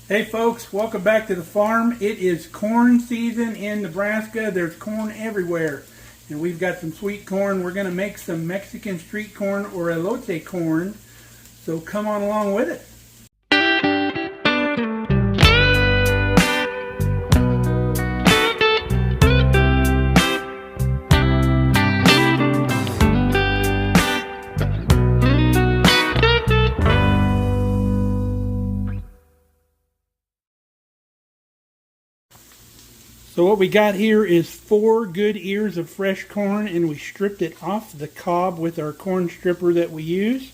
Hey folks, welcome back to the farm. It is corn season in Nebraska. There's corn everywhere. And we've got some sweet corn. We're going to make some Mexican street corn or elote corn. So come on along with it. So what we got here is 4 good ears of fresh corn, and we stripped it off the cob with our corn stripper that we use.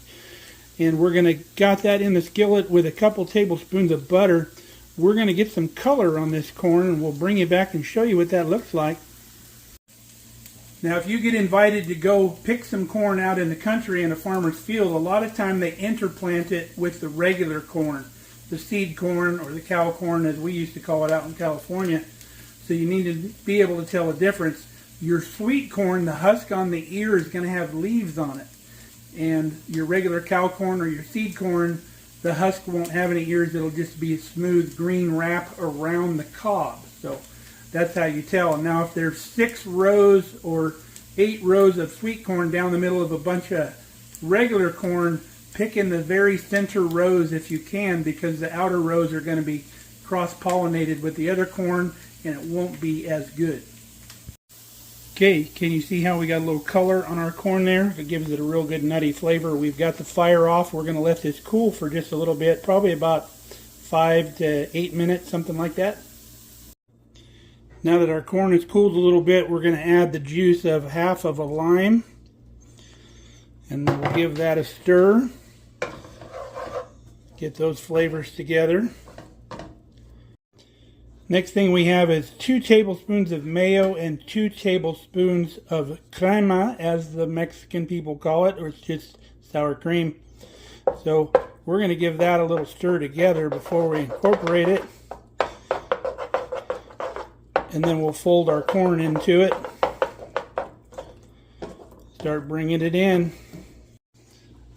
And we're going to got that in the skillet with a couple tablespoons of butter. We're going to get some color on this corn, and we'll bring it back and show you what that looks like. Now if you get invited to go pick some corn out in the country in a farmer's field, a lot of time they interplant it with the regular corn, the seed corn or the cow corn as we used to call it out in California. So you need to be able to tell a difference. Your sweet corn, the husk on the ear is going to have leaves on it. And your regular cow corn or your seed corn, the husk won't have any ears. It'll just be a smooth green wrap around the cob. So that's how you tell. Now if there's 6 rows or 8 rows of sweet corn down the middle of a bunch of regular corn, pick in the very center rows if you can, because the outer rows are going to be cross-pollinated with the other corn, and it won't be as good. Okay, can you see how we got a little color on our corn there? It gives it a real good nutty flavor. We've got the fire off. We're going to let this cool for just a little bit, probably about 5 to 8 minutes, something like that. Now that our corn is cooled a little bit, we're going to add the juice of half of a lime, and we'll give that a stir. Get those flavors together. Next thing we have is 2 tablespoons of mayo and 2 tablespoons of crema, as the Mexican people call it, or it's just sour cream. So we're going to give that a little stir together before we incorporate it. And then we'll fold our corn into it. Start bringing it in.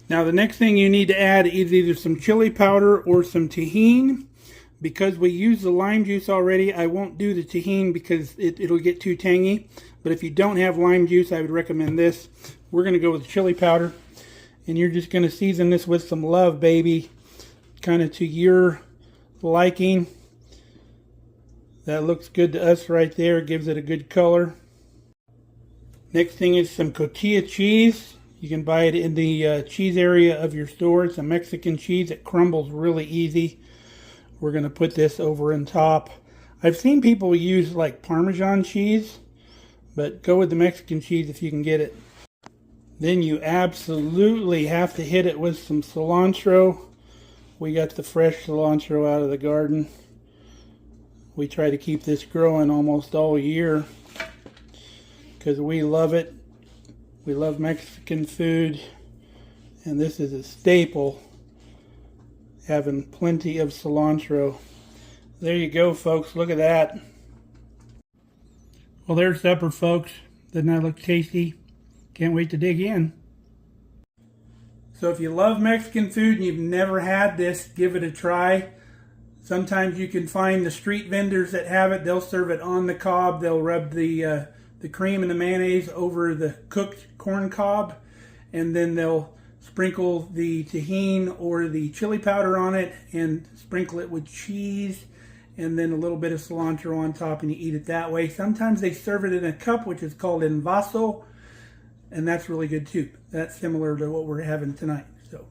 Now the next thing you need to add is either some chili powder or some tahini. Because we use the lime juice already, I won't do the tahini because it'll get too tangy. But if you don't have lime juice, I would recommend this. We're going to go with chili powder. And you're just going to season this with some love, baby. Kind of to your liking. That looks good to us right there. Gives it a good color. Next thing is some cotija cheese. You can buy it in the cheese area of your store. It's a Mexican cheese. It crumbles really easy. We're going to put this over on top. I've seen people use like Parmesan cheese, but go with the Mexican cheese if you can get it. Then you absolutely have to hit it with some cilantro. We got the fresh cilantro out of the garden. We try to keep this growing almost all year because we love it. We love Mexican food, and this is a staple. Having plenty of cilantro. There you go, folks. Look at that. Well, there's supper, folks. Doesn't that look tasty? Can't wait to dig in. So if you love Mexican food and you've never had this, give it a try. Sometimes you can find the street vendors that have it. They'll serve it on the cob. They'll rub the cream and the mayonnaise over the cooked corn cob, and then they'll sprinkle the tahini or the chili powder on it and sprinkle it with cheese and then a little bit of cilantro on top, and you eat it that way. Sometimes they serve it in a cup, which is called en vaso, and that's really good too. That's similar to what we're having tonight. So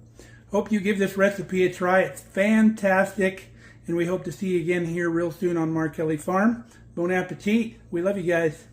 hope you give this recipe a try. It's fantastic, and we hope to see you again here real soon on Mark Kelly Farm. Bon appetit. We love you guys.